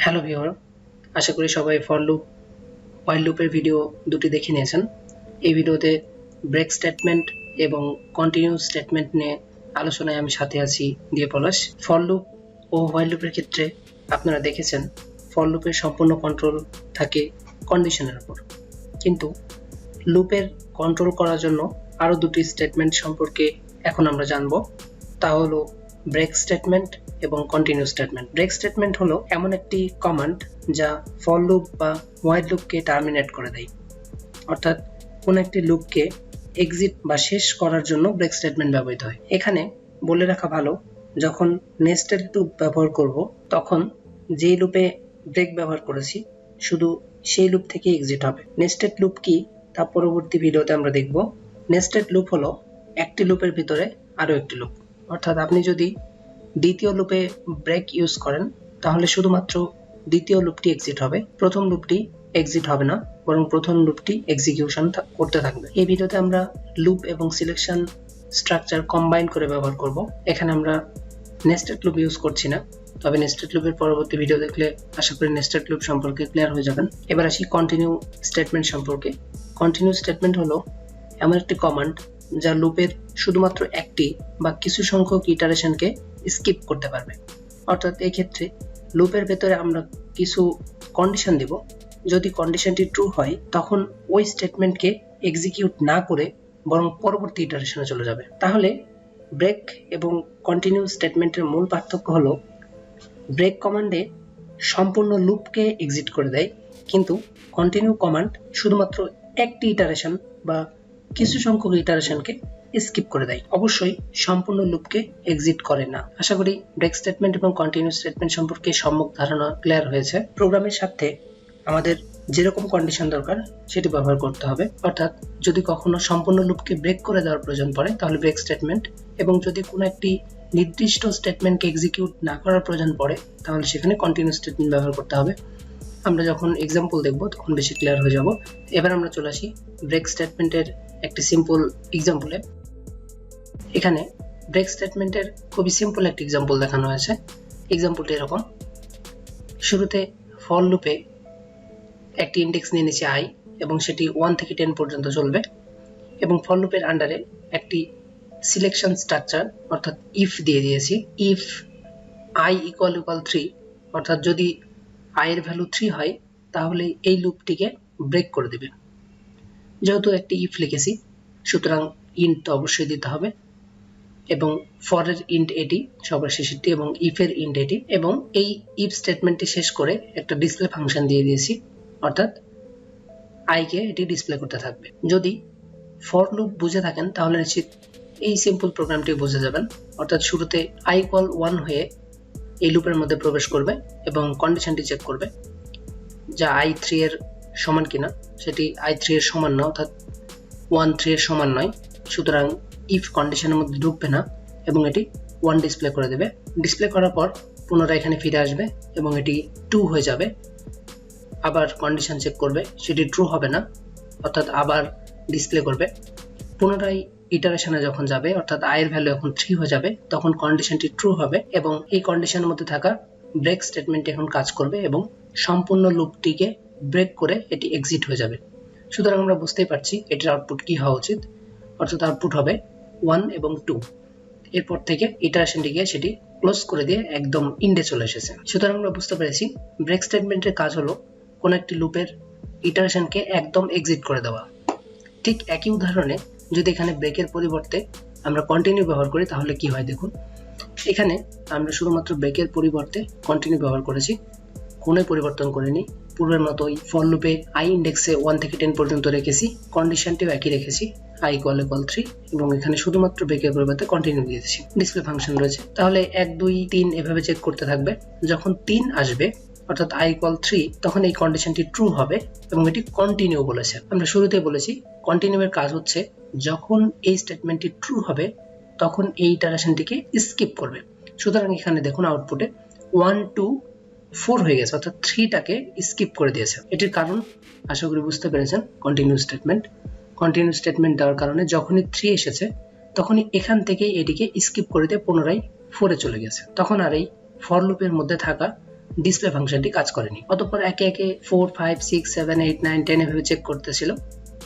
Hello viewer, আশা করি সবাই for loop while লুপের ভিডিও দুটি দেখে নিয়েছেন। এই ভিডিওতে ব্রেক স্টেটমেন্ট এবং কন্টিনিউ স্টেটমেন্ট নিয়ে আলোচনায় আমি সাথে আছি দিয়ে পলাশ। ফর লুপ ও হোয়াইল লুপের ক্ষেত্রে আপনারা দেখেছেন ফর লুপের সম্পূর্ণ কন্ট্রোল থাকে কন্ডিশনের উপর, কিন্তু লুপের কন্ট্রোল করার জন্য আরও দুটি স্টেটমেন্ট সম্পর্কে এখন আমরা জানব। তা হলো ব্রেক স্টেটমেন্ট এবং কন্টিনিউ স্টেটমেন্ট। ব্রেক স্টেটমেন্ট হলো এমন একটি কমান্ড যা ফর লুপ বা হোয়াইল লুপকে টার্মিনেট করে দেয়, অর্থাৎ কোন একটি লুপকে এক্সিট বা শেষ করার জন্য ব্রেক স্টেটমেন্ট ব্যবহৃত হয়। এখানে বলে রাখা ভালো, যখন নেস্টেড লুপ ব্যবহার করব তখন যেই লুপে ব্রেক ব্যবহার করেছি শুধু সেই লুপ থেকে এক্সিট হবে। নেস্টেড লুপ কি তা পরবর্তী ভিডিওতে আমরা দেখব। নেস্টেড লুপ হলো একটি লুপের ভিতরে আরো একটি লুপ, অর্থাৎ আপনি যদি দ্বিতীয় লুপে ব্রেক ইউজ করেন তাহলে শুধুমাত্র দ্বিতীয় লুপটি এক্সিট হবে, প্রথম লুপটি এক্সিট হবে না, বরং প্রথম লুপটি এক্সিকিউশন করতে থাকবে। এই ভিডিওতে আমরা লুপ এবং সিলেকশন স্ট্রাকচার কম্বাইন করে ব্যবহার করব। এখানে আমরা নেস্টেড লুপ ইউজ করছি না, তবে নেস্টেড লুপের পরবর্তী ভিডিও দেখলে আশা করি নেস্টেড লুপ সম্পর্কে ক্লিয়ার হয়ে যাবেন। এবার আসি কন্টিনিউ স্টেটমেন্ট সম্পর্কে। কন্টিনিউ স্টেটমেন্ট হলো এমন একটি কমান্ড যা লুপের শুধুমাত্র একটি বা কিছু সংখ্যক ইটারেশনকে স্কিপ করতে পারবে। অর্থাৎ এই ক্ষেত্রে লুপের ভেতরে আমরা কিছু কন্ডিশন দেব, যদি কন্ডিশনটি ট্রু হয় তখন ওই স্টেটমেন্টকে এক্সিকিউট না করে বরং পরবর্তী ইটারেশনে চলে যাবে। তাহলে ব্রেক এবং কন্টিনিউ স্টেটমেন্টের মূল পার্থক্য হলো ব্রেক কমান্ডে সম্পূর্ণ লুপকে এক্সিট করে দেয়, কিন্তু কন্টিনিউ কমান্ড শুধুমাত্র একটি ইটারেশন বা কিছু সংখ্যক ইটারেশনকে স্কিপ করে দেয়, অবশ্যই সম্পূর্ণ লুপকে এক্সিট করে না। আশা করি ব্রেক স্টেটমেন্ট এবং কন্টিনিউ স্টেটমেন্ট সম্পর্কে সম্যক ধারণা ক্লিয়ার হয়েছে। প্রোগ্রামের সাথে আমাদের যেরকম কন্ডিশন দরকার সেটি ব্যবহার করতে হবে, অর্থাৎ যদি কখনো সম্পূর্ণ লুপকে ব্রেক করে দেওয়ার প্রয়োজন পড়ে তাহলে ব্রেক স্টেটমেন্ট, এবং যদি কোনো একটি নির্দিষ্ট স্টেটমেন্টকে এক্সিকিউট না করার প্রয়োজন পড়ে তাহলে সেখানে কন্টিনিউ স্টেটমেন্ট ব্যবহার করতে হবে। আমরা যখন এক্সাম্পল দেখব তখন বেশি ক্লিয়ার হয়ে যাব। এবার আমরা চলে আসি ব্রেক স্টেটমেন্টের একটি সিম্পল এক্সাম্পলে। এখানে ব্রেক স্টেটমেন্টের খুবই সিম্পল একটি এক্সাম্পল দেখানো হয়েছে। এক্সাম্পলটি এরকম: শুরুতে ফর লুপে একটি ইন্ডেক্স নিয়ে নিয়েছি i এবং সেটি 1 থেকে 10 পর্যন্ত চলবে, এবং ফর লুপের আন্ডারে একটি সিলেকশন স্ট্রাকচার অর্থাৎ ইফ দিয়ে দিয়েছি। ইফ i = 3, অর্থাৎ যদি i এর ভ্যালু 3 হয় তাহলে এই লুপটিকে ব্রেক করে দেবে। যেহেতু একটি ইফ লিখেছি সুতরাং ইন্ট তো অবশ্যই দিতে হবে, এবং ফর এর ইন্ট এটি সবার শেষেরটি এবং ইফ এর ইন্ট এটি, এবং এই ইফ স্টেটমেন্টটি শেষ করে একটা ডিসপ্লে ফাংশন দিয়ে দিয়েছি, অর্থাৎ i কে এটি ডিসপ্লে করতে থাকবে। যদি ফর লুপ বুঝে থাকেন তাহলে নিশ্চিত এই সিম্পল প্রোগ্রামটি বুঝে যাবেন। অর্থাৎ শুরুতে i = 1 হয়ে এই লুপের মধ্যে প্রবেশ করবে এবং কন্ডিশনটি চেক করবে যা i 3 এর সমান কিনা। সেটি i 3 এর সমান না, অর্থাৎ 1 3 এর সমান নয়, সুতরাং ইফ কন্ডিশনের মধ্যে ঢুকবে না এবং এটি 1 ডিসপ্লে করে দেবে। ডিসপ্লে করার পর পুনরায় এখানে ফিরে আসবে এবং এটি 2 হয়ে যাবে। আবার কন্ডিশন চেক করবে, সেটি ট্রু হবে না, অর্থাৎ আবার ডিসপ্লে করবে। পুনরায় ইটারেশনে যখন যাবে, অর্থাৎ i এর ভ্যালু এখন 3 হয়ে যাবে, তখন কন্ডিশনটি ট্রু হবে এবং এই কন্ডিশনের মধ্যে থাকা ব্রেক স্টেটমেন্ট এখন কাজ করবে এবং সম্পূর্ণ লুপটিকে ব্রেক করে এটি এক্সিট হয়ে যাবে। সুতরাং আমরা বুঝতেই পারছি এটির আউটপুট কি হওয়া উচিত, অর্থাৎ আউটপুট হবে 1 এবং 2। এরপর থেকে ইটারেশনটিকে সেটি ক্লোজ করে দিয়ে একদম ইন্ডে চলে এসেছে। সুতরাং আমরা বুঝতে পেরেছি ব্রেক স্টেটমেন্টের কাজ হলো কোন একটি লুপের ইটারেশনকে একদম এক্সিট করে দেওয়া। ঠিক একই উদাহরণে যদি এখানে ব্রেকের পরিবর্তে আমরা কন্টিনিউ ব্যবহার করি তাহলে কি হয় দেখুন। এখানে আমরা শুধুমাত্র ব্রেকের পরিবর্তে কন্টিনিউ ব্যবহার করেছি, কোনো পরিবর্তন করিনি। পূর্বের মতোই ফর লুপে i ইন্ডেক্সে 1 থেকে 10 পর্যন্ত রেখেছি, কন্ডিশনটিও একই রেখেছি i = 3, এবং এখানে শুধুমাত্র ব্রেকের পরিবর্তে কন্টিনিউ দিয়েছি। ডিসপ্লে ফাংশন রয়েছে, তাহলে 1 2 3 এভাবে চেক করতে থাকবে। যখন 3 আসবে অর্থাৎ i = 3, তখন এই কন্ডিশনটি ট্রু হবে এবং এটি কন্টিনিউ বলেছে। আমরা শুরুতেই বলেছি কন্টিনিউ এর কাজ হচ্ছে যখন এই স্টেটমেন্টটি ট্রু হবে তখন এই ইটারেশনটিকে স্কিপ করবে। সুতরাং এখানে দেখুন আউটপুটে 1 2 4 হয়ে গেছে, অর্থাৎ 3টাকে স্কিপ করে দিয়েছে। এটির কারণ আশা করি বুঝতে পেরেছেন। কন্টিনিউ স্টেটমেন্ট দেওয়ার কারণে যখনই 3 এসেছে তখনই এখান থেকেই এটিকে স্কিপ করে দিয়ে পুনরায় 4 এ চলে গেছে। তখন আর এই ফর লুপের মধ্যে থাকা ডিসপ্লে ফাংশনটি কাজ করেনি। অতঃপর একে একে 4, 5, 6, 7, 8, 9, 10 এভাবে চেক করতেছিল,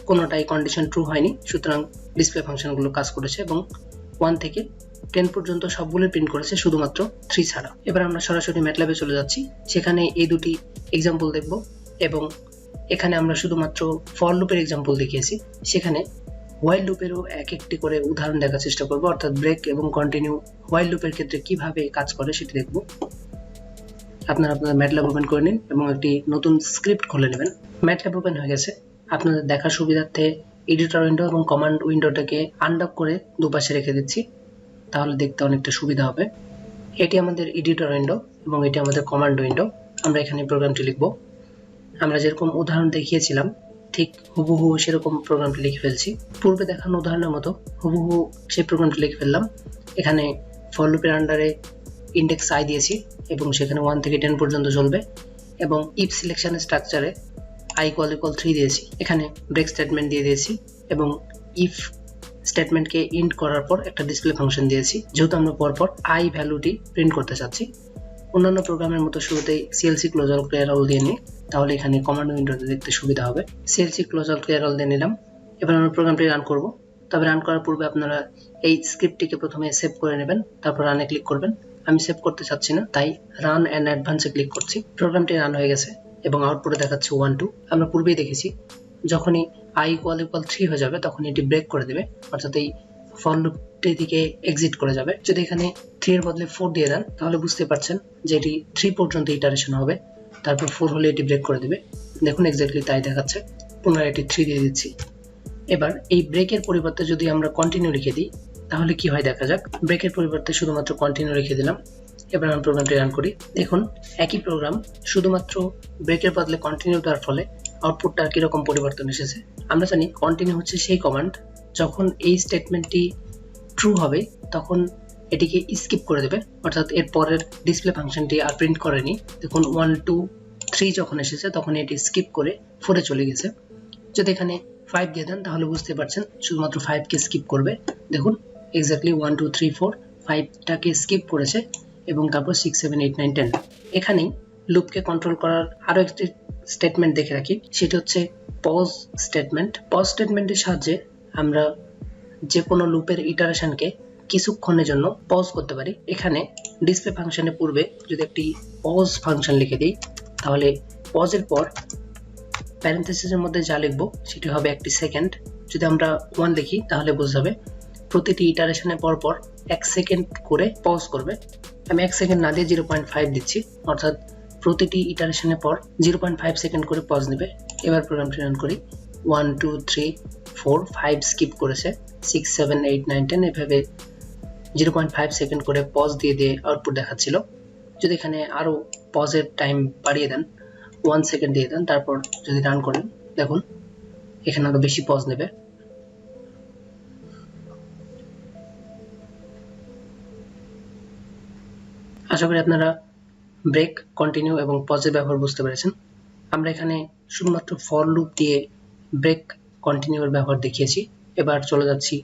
কোনোটাই কন্ডিশন ট্রু হয়নি, সুতরাং ডিসপ্লে ফাংশনগুলো কাজ করেছে এবং 1 থেকে 10 পর্যন্ত সবগুলো প্রিন্ট করেছে, শুধুমাত্র 3 ছাড়া। এবার আমরা সরাসরি ম্যাটল্যাবে চলে যাচ্ছি, সেখানে এই দুটি এক্সাম্পল দেখব এবং এখানে আমরা শুধুমাত্র ফর লুপের এক্সাম্পল দেখিয়েছি, সেখানে হোয়াইল লুপেরও এক একটি করে উদাহরণ দেখার চেষ্টা করব, অর্থাৎ ব্রেক এবং কন্টিনিউ হোয়াইল লুপের ক্ষেত্রে কিভাবে কাজ করে সেটি দেখব। আপনারা আপনাদের ম্যাটল্যাব ওপেন করে নিন এবং একটি নতুন স্ক্রিপ্ট খুলে নেবেন। ম্যাটল্যাব ওপেন হয়ে গেছে। আপনাদের দেখার সুবিধার্থে এডিটর উইন্ডো এবং কমান্ড উইন্ডোটাকে আনডক করে দুপাশে রেখে দিচ্ছি, তাহলে দেখতে অনেকটা সুবিধা হবে। এটি আমাদের এডিটর উইন্ডো এবং এটি আমাদের কমান্ড উইন্ডো। আমরা এখানে প্রোগ্রামটি লিখব। আমরা যেরকম উদাহরণ দেখিয়েছিলাম ঠিক হুবহু সেরকম প্রোগ্রামটি লিখে ফেলছি। পূর্বে দেখানো উদাহরণের মতো হুবহু সেই প্রোগ্রামটি লিখে ফেললাম। এখানে ফর লুপের আন্ডারে ইন্ডেক্স আই দিয়েছি এবং সেখানে 1 থেকে 10 পর্যন্ত চলবে এবং ইফ সিলেকশনের স্ট্রাকচারে i = 3 দিয়েছি। এখানে ব্রেক স্টেটমেন্ট দিয়ে দিয়েছি এবং ইফ স্টেটমেন্টকে ইন্ট করার পর একটা ডিসপ্লে ফাংশন দিয়েছি, যেহেতু আমরা পরপর i ভ্যালুটি প্রিন্ট করতে চাচ্ছি। অন্যান্য প্রোগ্রামের মতো শুরুতেই CLC close all clear all দিয়ে নিই, তাহলে এখানে কমান্ড উইন্ডোতে দেখতে সুবিধা হবে। CLC close all clear all দিয়ে নিলাম। এবার আমরা প্রোগ্রামটি রান করব। তবে রান করার পূর্বে আপনারা এই স্ক্রিপ্টটিকে প্রথমে সেভ করে নেবেন, তারপর রানে ক্লিক করবেন। আমি সেভ করতে চাচ্ছি না, তাই রান অ্যান্ড অ্যাডভান্সে ক্লিক করছি। প্রোগ্রামটি রান হয়ে গেছে এবং আউটপুটে দেখাচ্ছে 1, 2। আমরা পূর্বেই দেখেছি যখনই i = 3 হয়ে যাবে তখন এটি ব্রেক করে দেবে, অর্থাৎ এই ফর লুপটি থেকে এক্সিট করে যাবে। যদি এখানে 3 এর বদলে 4 দিয়ে দেন তাহলে বুঝতে পারছেন যে এটি 3 পর্যন্ত ইটারেশন হবে, তারপর 4 হলে এটি ব্রেক করে দেবে। দেখুন এক্স্যাক্টলি তাই দেখাচ্ছে। পুনরায় এটি 3 দিয়ে দিচ্ছি। এবার এই ব্রেকের পরিবর্তে যদি আমরা কন্টিনিউ লিখে দিই তাহলে কি হয় দেখা যাক। ব্রেকের পরিবর্তে শুধুমাত্র কন্টিনিউ লিখে দিলাম। এবার আমি প্রোগ্রামটি রান করি। দেখুন একই প্রোগ্রাম, শুধুমাত্র ব্রেকের বদলে কন্টিনিউ দেওয়ার ফলে আউটপুটটা কিরকম পরিবর্তন এসেছে। আমরা জানি কন্টিনিউ হচ্ছে সেই কমান্ড যখন এই স্টেটমেন্টটি ট্রু হবে তখন এটিকে স্কিপ করে দেবে, অর্থাৎ এর পরের ডিসপ্লে ফাংশনটি আর প্রিন্ট করেনি। দেখুন 1, 2, 3 যখন এসেছে তখন এটি স্কিপ করে 4-এ চলে গেছে। যদি এখানে 5 দিয়ে দেন তাহলে বুঝতে পারছেন শুধুমাত্র 5কে স্কিপ করবে। দেখুন এক্স্যাক্টলি 1, 2, 3, 4, 5টাকে স্কিপ করেছে এবং তারপর 6, 7, 8, 9, 10। এখানেই লুপকে কন্ট্রোল করার আরো একটি স্টেটমেন্ট দেখে রাখি, সেটি হচ্ছে পজ স্টেটমেন্ট। পজ স্টেটমেন্টের সাহায্যে আমরা যে কোনো লুপের ইটারেশনকে কিছুক্ষণের জন্য পজ করতে পারি। এখানে ডিসপ্লে ফাংশনের পূর্বে যদি একটি পজ ফাংশন লিখে দিই তাহলে পজের পর প্যারেনথেসিসের মধ্যে যা লিখবো সেটি হবে 1 সেকেন্ড। যদি আমরা 1 লিখি তাহলে বোঝাবে প্রতিটি ইটারেশনের পর 1 সেকেন্ড করে পজ করবে। আমি 1 সেকেন্ড না দিয়ে 0.5 দিচ্ছি, অর্থাৎ প্রতিটি ইটারেশনের পর 0.5 সেকেন্ড করে পজ নেবে। এবার প্রোগ্রামটি রান করি। 1, 2, 3, 4, 5 স্কিপ করেছে, 6, 7, 8, 9, 10 এভাবে 0.5 সেকেন্ড করে পজ দিয়ে আউটপুট দেখাচ্ছিল। যদি এখানে আরো পজের টাইম বাড়িয়ে দেন, 1 সেকেন্ড দিয়ে দেন, তারপর যদি রান করেন দেখুন এখানে আরো বেশি পজ নেবে। আশা করি আপনারা ব্রেক, কন্টিনিউ এবং পজের ব্যবহার বুঝতে পেরেছেন। আমরা এখানে শুধুমাত্র ফর লুপ দিয়ে ব্রেক, কন্টিনিউর ব্যবহার দেখিয়েছি। এবার চলে যাচ্ছি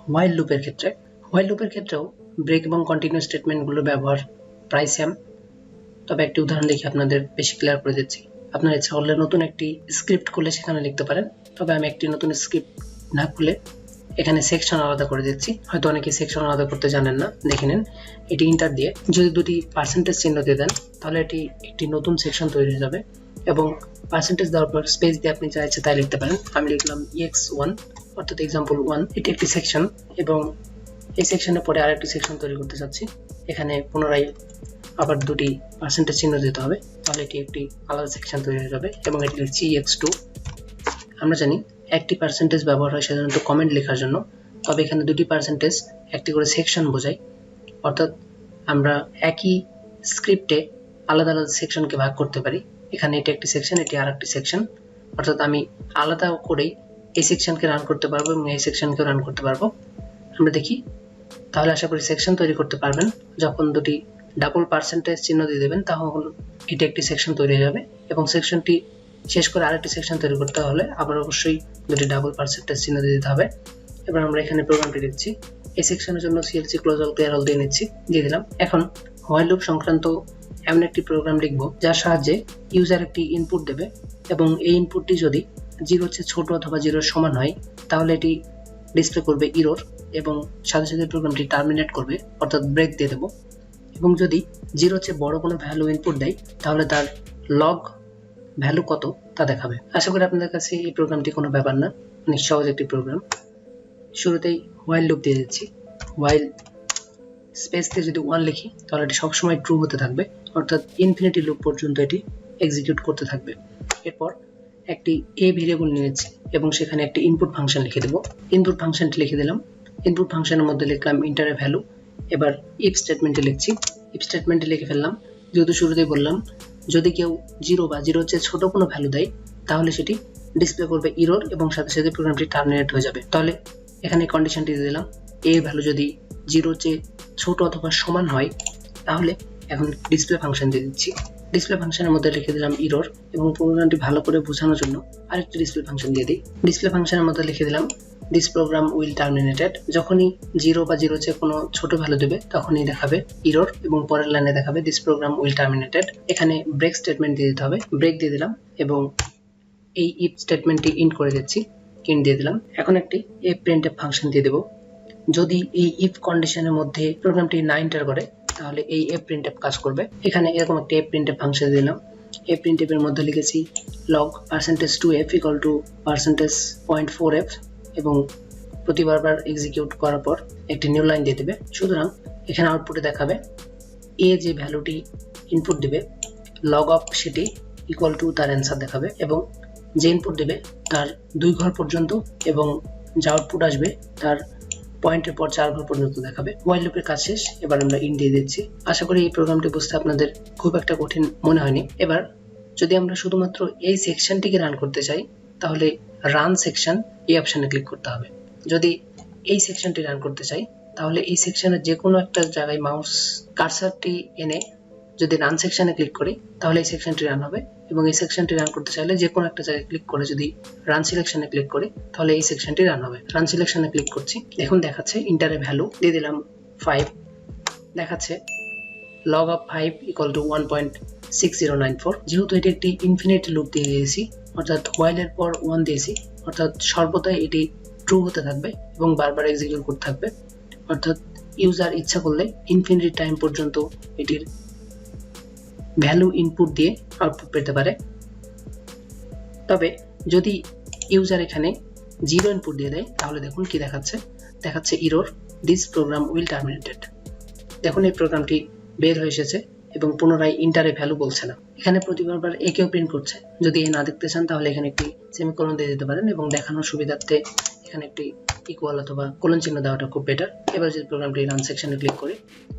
হোয়াইল লুপের ক্ষেত্রে। হোয়াইল লুপের ক্ষেত্রেও ব্রেক এবং কন্টিনিউ স্টেটমেন্টগুলোর ব্যবহার প্রায় সেম, তবে একটি উদাহরণ দেখে আপনাদের বেশি ক্লিয়ার করে দিচ্ছি। আপনার ইচ্ছা হলে নতুন একটি স্ক্রিপ্ট খুলে সেখানে লিখতে পারেন, তবে আমি একটি নতুন স্ক্রিপ্ট না খুলে এখানে সেকশন আলাদা করে দিচ্ছি। হয়তো অনেকে সেকশন আলাদা করতে জানেন না, দেখে নিন। এটি ইন্টার দিয়ে যদি দুটি পার্সেন্টেজ চিহ্ন দিয়ে দেন তাহলে এটি একটি নতুন সেকশন তৈরি হয়ে যাবে এবং পার্সেন্টেজ দেওয়ার পর স্পেস দিয়ে আপনি যা ইচ্ছে তাই লিখতে পারেন। আমি লিখলাম ex1, অর্থাৎ এক্সাম্পল 1। এটি একটি সেকশন এবং এই সেকশনের পরে আরেকটি সেকশন তৈরি করতে চাচ্ছি। এখানে পুনরায় আবার দুটি পার্সেন্টেজ চিহ্ন দিতে হবে, তাহলে এটি একটি আলাদা সেকশন তৈরি হয়ে যাবে এবং এটি লিখছি ex2। আমরা জানি একটি পার্সেন্টেজ ব্যবহার হয় সাধারণত কমেন্ট লেখার জন্য, তবে এখানে দুটি পার্সেন্টেজ একটি করে সেকশন বোঝায়, অর্থাৎ আমরা একই স্ক্রিপ্টে আলাদা আলাদা সেকশনকে ভাগ করতে পারি। এখানে এটি একটি সেকশন, এটি আরেকটি সেকশন, অর্থাৎ আমি আলাদা করেই এই সেকশনকে রান করতে পারবো এবং এই সেকশনকে রান করতে পারবো। আমরা দেখি, তাহলে আশা করি সেকশন তৈরি করতে পারবেন। যখন দুটি ডাবল পার্সেন্টেজ চিহ্ন দিয়ে দেবেন তখন এটি একটি সেকশন তৈরি হয়ে যাবে এবং সেকশনটি শেষ করে আরেকটি সেকশন তৈরি করতে হলে আবার অবশ্যই দুটি ডাবল পার্সেন্টেজ চিহ্ন দিয়ে দিতে হবে। এবার আমরা এখানে প্রোগ্রামটি লিখছি। এই সেকশনের জন্য CLC close all clear all দিয়ে দিলাম। এখন হোয়াইল লুপ সংক্রান্ত এমন একটি প্রোগ্রাম লিখব যার সাহায্যে ইউজার একটি ইনপুট দেবে এবং এই ইনপুটটি যদি 0 চেয়ে ছোট অথবা 0 সমান হয় তাহলে এটি ডিসপ্লে করবে ইরর এবং সাথে সাথে প্রোগ্রামটি টার্মিনেট করবে, অর্থাৎ ব্রেক দিয়ে দেব। এবং যদি 0 চেয়ে বড় কোনো ভ্যালু ইনপুট দেয় তাহলে তার লগ ভ্যালু কত তা দেখাবে। আশা করি আপনাদের কাছে এই প্রোগ্রামটি কোনো ব্যাপার না, অনেক সহজ একটি প্রোগ্রাম। শুরুতেই হোয়াইল লুপ দিয়ে দিচ্ছি। হোয়াইল স্পেস দিয়ে যদি 1 লিখি তাহলে এটি সবসময় ট্রু হতে থাকবে, অর্থাৎ ইনফিনিটি লুপ পর্যন্ত এটি এক্সিকিউট করতে থাকবে। এরপর একটি এ ভেরিয়েবল নিয়েছি এবং সেখানে একটি ইনপুট ফাংশন লিখে দেব। ইনপুট ফাংশনটি লিখে দিলাম। ইনপুট ফাংশনের মধ্যে লিখলাম ইন্টারের ভ্যালু। এবার ইফ স্টেটমেন্টে লিখছি। ইফ স্টেটমেন্টে লিখে ফেললাম, যেহেতু শুরুতেই বললাম যদি কেউ 0 বা 0 চেয়ে ছোট কোনো ভ্যালু দেয় তাহলে সেটি ডিসপ্লে করবে ইরর এবং সাথে সাথে প্রোগ্রামটি টার্মিনেট হয়ে যাবে। তাহলে এখানে কন্ডিশনটি দিয়ে দিলাম, এর ভ্যালু যদি 0 চেয়ে ছোট অথবা সমান হয় তাহলে এখন ডিসপ্লে ফাংশন দিয়ে দিচ্ছি। ডিসপ্লে ফাংশনের মধ্যে লিখে দিলাম ইরর এবং প্রোগ্রামটি ভালো করে বোঝানোর জন্য আরেকটি ডিসপ্লে ফাংশন দিয়ে দিই। ডিসপ্লে ফাংশনের মধ্যে লিখে দিলাম দিস প্রোগ্রাম উইল টার্মিনেটেড। যখনই 0 বা 0 চেয়ে কোনো ছোট ভ্যালু দেবে তখনই দেখাবে ইরর এবং পরের লাইনে দেখাবে দিস প্রোগ্রাম উইল টার্মিনেটেড। এখানে ব্রেক স্টেটমেন্ট দিয়ে দিতে হবে। ব্রেক দিয়ে দিলাম এবং এই ইফ স্টেটমেন্টটি ইন্ট করে দিচ্ছি। ইন্ট দিয়ে দিলাম। এখন একটি এফ প্রিন্টএফ ফাংশন দিয়ে দেব। যদি এই ইফ কন্ডিশনের মধ্যে প্রোগ্রামটি না এন্টার করে তাহলে এই এফ প্রিন্টএফ কাজ করবে। এখানে এরকম একটা এফ প্রিন্টএফ ফাংশন দিলাম। এফ প্রিন্টএফ এর মধ্যে লিখেছি log %2f equal to %0.4f এবং প্রতিবার এক্সিকিউট করার পর একটি নিউ লাইন দিয়ে দেবে। সুতরাং এখানে আউটপুটে দেখাবে এ যে ভ্যালুটি ইনপুট দিবে log অফ সেটি ইকুয়াল টু তার অ্যান্সার দেখাবে এবং যে ইনপুট দেবে তার 2 ঘর পর্যন্ত এবং যা আউটপুট আসবে তার পয়েন্টের পর 4 ঘর পর্যন্ত দেখাবে। হোয়াইল লুপের কাজ শেষ। এবার আমরা ইন্ট দিয়ে দিচ্ছি। আশা করি এই প্রোগ্রামটি বুঝতে আপনাদের খুব একটা কঠিন মনে হয়নি। এবার যদি আমরা শুধুমাত্র এই সেকশনটিকে রান করতে চাই তাহলে রান সেকশন এই অপশনে ক্লিক করতে হবে। যদি এই সেকশনটি রান করতে চাই তাহলে এই সেকশনের যে কোনো একটা জায়গায় মাউস কার্সারটি এনে যদি রান সেকশনে ক্লিক করি তাহলে এই সেকশনটি রান হবে এবং এই সেকশনটি রান করতে চাইলে যে কোনো একটা জায়গায় ক্লিক করে যদি রান সিলেকশনে ক্লিক করি তাহলে এই সেকশনটি রান হবে। রান সিলেকশনে ক্লিক করছি। দেখুন দেখাচ্ছে ইন্টারের ভ্যালু দিয়ে দিলাম 5। দেখাচ্ছে log of 5 equal to 1.6094। যেহেতু এটি একটি ইনফিনিটি লুপ দিয়ে দিয়েছি, অর্থাৎ হোয়াইল এর পর 1 দিয়েছি, অর্থাৎ সর্বদাই এটি ট্রু হতে থাকবে এবং বারবার এক্সিকিউট করতে থাকবে। অর্থাৎ ইউজার ইচ্ছা করলে ইনফিনিটি টাইম পর্যন্ত এটির ভ্যালু ইনপুট দিয়ে আউটপুট পেতে পারে। তবে যদি ইউজার এখানে 0 ইনপুট দিয়ে দেয় তাহলে দেখুন কি দেখাচ্ছে। দেখাচ্ছে error this program will terminated. দেখুন এই প্রোগ্রামটি বের হয়ে এসেছে এবং পুনরায় ইন্টারে ভ্যালু বলছে না। এখানে প্রতিবার একেও প্রিন্ট করছে। যদি এ না দেখতে চান তাহলে এখানে একটি সেমিকোলন দিয়ে দিতে পারেন এবং দেখানোর সুবিধার্থে এখানে একটি ইকুয়াল অথবা কোলন চিহ্ন দেওয়াটা খুব বেটার। এবার যদি প্রোগ্রামটি রান সেকশনে ক্লিক করি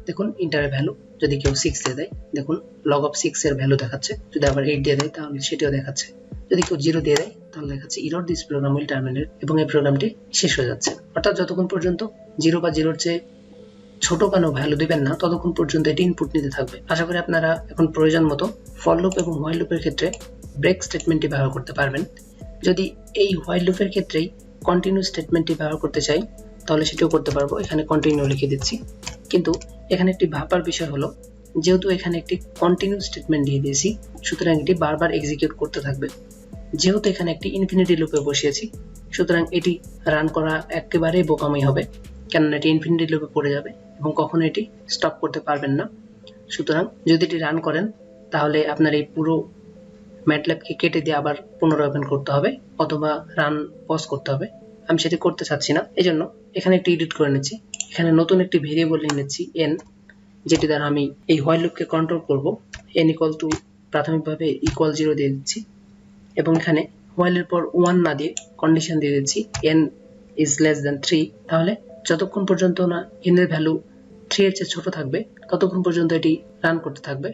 দেখুন ইন্টারের ভ্যালু যদি কেউ 6 দিয়ে দেয় দেখুন log of 6 এর ভ্যালু দেখাচ্ছে। যদি আবার 8 দিয়ে দেয় তাহলে সেটিও দেখাচ্ছে। যদি কেউ 0 দিয়ে দেয় তাহলে দেখাচ্ছে error this program will terminate এবং এই প্রোগ্রামটি শেষ হয়ে যাচ্ছে। অর্থাৎ যতক্ষণ পর্যন্ত 0 বা 0 এর চেয়ে ছোট কোনো ভ্যালু দিবেন না ততক্ষণ পর্যন্ত এটি ইনপুট নিতে থাকবে। আশা করি আপনারা এখন প্রয়োজন মতো ফর লুপ এবং হোয়াইল লুপের ক্ষেত্রে ব্রেক স্টেটমেন্টটি ব্যবহার করতে পারবেন। যদি এই হোয়াইল লুপের ক্ষেত্রেই কন্টিনিউ স্টেটমেন্টটি ব্যবহার করতে চাই তাহলে সেটাও করতে পারবো। এখানে কন্টিনিউ লিখে দিচ্ছি। কিন্তু এখানে একটি ভাবার বিষয় হলো যেহেতু এখানে একটি কন্টিনিউ স্টেটমেন্ট দিয়ে দিয়েছি সুতরাং এটি বারবার এক্সিকিউট করতে থাকবে। যেহেতু এখানে একটি ইনফিনিটি লুপে বসিয়েছি সুতরাং এটি রান করা একেবারেই বোকামি হবে, কেননা এটি ইনফিনিটি লুপে পড়ে যাবে এবং কখনো এটি স্টপ করতে পারবেন না। সুতরাং যদি এটি রান করেন তাহলে আপনার এই পুরো ম্যাটল্যাবকে কেটে দিয়ে আবার পুনরায় ওপেন করতে হবে অথবা রান পজ করতে হবে। আমি সেটি করতে চাচ্ছি না, এই জন্য এখানে একটি এডিট করে নিচ্ছি। এখানে নতুন একটি ভেরিয়েবল নিয়ে নিচ্ছি n, যেটি দ্বারা আমি এই হোয়াইল লুপকে কন্ট্রোল করব। n ইকুয়াল টু প্রাথমিকভাবে ইকুয়াল 0 দিয়ে দিচ্ছি এবং এখানে হোয়াইলের পর 1 না দিয়ে কন্ডিশন দিয়ে দিচ্ছি n ইজ লেস দ্যান 3। তাহলে যতক্ষণ পর্যন্ত না n এর ভ্যালু 3 এর চেয়ে ছোট থাকবে ততক্ষণ পর্যন্ত এটি রান করতে থাকবে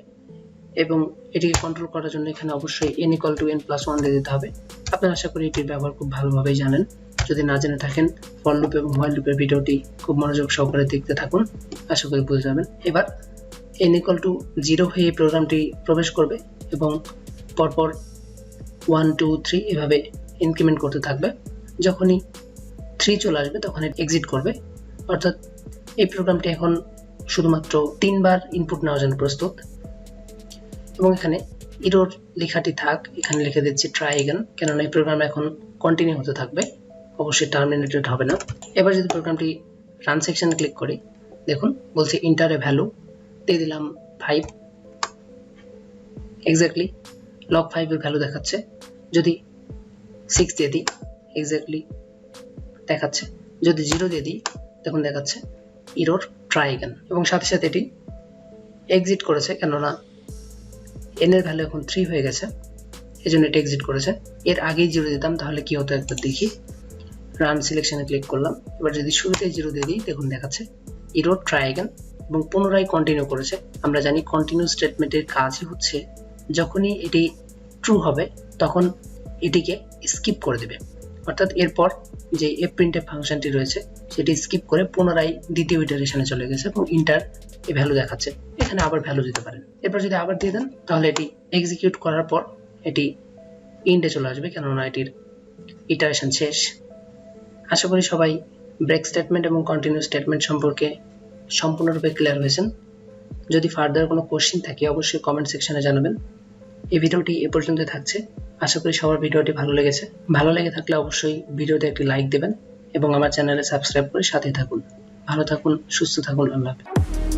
এবং এটিকে কন্ট্রোল করার জন্য এখানে অবশ্যই n ইকুয়াল টু n+1 দিয়ে দিতে হবে। আপনারা আশা করি এটির ব্যবহার খুব ভালোভাবেই জানেন। যদি না জেনে থাকেন ফর লুপ এবং হোয়াইল লুপের ভিডিওটি খুব মনোযোগ সহকারে দেখতে থাকুন, আশা করি বুঝে যাবেন। এবার n ইকুয়াল টু 0 হয়ে এই প্রোগ্রামটি প্রবেশ করবে এবং পরপর 1 2 3 এভাবে ইনক্রিমেন্ট করতে থাকবে। যখনই 3 চলে আসবে তখন এক্সিট করবে। অর্থাৎ এই প্রোগ্রামটি এখন শুধুমাত্র 3 বার ইনপুট নেওয়ার জন্য প্রস্তুত। এবং এখানে ইরোর লেখাটি থাক, এখানে লিখে দিচ্ছি ট্রাই এগেন, কেননা এই প্রোগ্রাম এখন কন্টিনিউ হতে থাকবে, অবশ্যই টার্মিনেটেড হবে না। এবার যদি প্রোগ্রামটি রান সেকশনে ক্লিক করি, দেখুন বলছে ইন্টার এ ভ্যালু, দিয়ে দিলাম 5, এক্স্যাক্টলি লগ 5 এর ভ্যালু দেখাচ্ছে। যদি 6 দিয়ে দিই এক্স্যাক্টলি দেখাচ্ছে, যদি 0 দিয়ে দিই দেখুন দেখাচ্ছে ইরোর ট্রাই এগেন, এবং সাথে সাথে এটি এক্সিট করেছে, কেননা n এর ভ্যালু এখন 3 হয়ে গেছে, এজন্য এটি এক্সিট করেছে। এর আগেই 0 দিতাম তাহলে কি হতো একবার দেখি। রান সিলেকশনে ক্লিক করলাম, এবার যদি শুরুতে 0 দিয়ে দিই দেখুন দেখাচ্ছে ইরোর ট্রাই এগেন, এবং পুনরায় কন্টিনিউ করেছে। আমরা জানি কন্টিনিউ স্টেটমেন্টের কাজই হচ্ছে যখনই এটি ট্রু হবে তখন এটিকে স্কিপ করে দেবে, অর্থাৎ এরপর যে printf ফাংশনটি রয়েছে সেটি স্কিপ করে পুনরায় দ্বিতীয় ইটারেশনে চলে গেছে এবং ইন্টার এই ভ্যালু দেখাচ্ছে। এখানে আবার ভ্যালু দিতে পারেন। এরপর যদি আবার দিয়ে দেন তাহলে এটি এক্সিকিউট করার পর এটি ইন্ডে চলে আসবে, কেননা এটির ইটারেশন শেষ। আশা করি সবাই ব্রেক স্টেটমেন্ট এবং কন্টিনিউ স্টেটমেন্ট সম্পর্কে সম্পূর্ণরূপে ক্লিয়ার হয়েছেন। যদি ফার্দার কোনো কোশ্চেন থাকে অবশ্যই কমেন্ট সেকশনে জানাবেন। এই ভিডিওটি এ পর্যন্ত থাকছে। আশা করি সবার ভিডিওটি ভালো লেগেছে। ভালো লেগে থাকলে অবশ্যই ভিডিওতে একটি লাইক দেবেন এবং আমার চ্যানেলে সাবস্ক্রাইব করে সাথে থাকুন। ভালো থাকুন, সুস্থ থাকুন, আল্লাহ হাফেজ।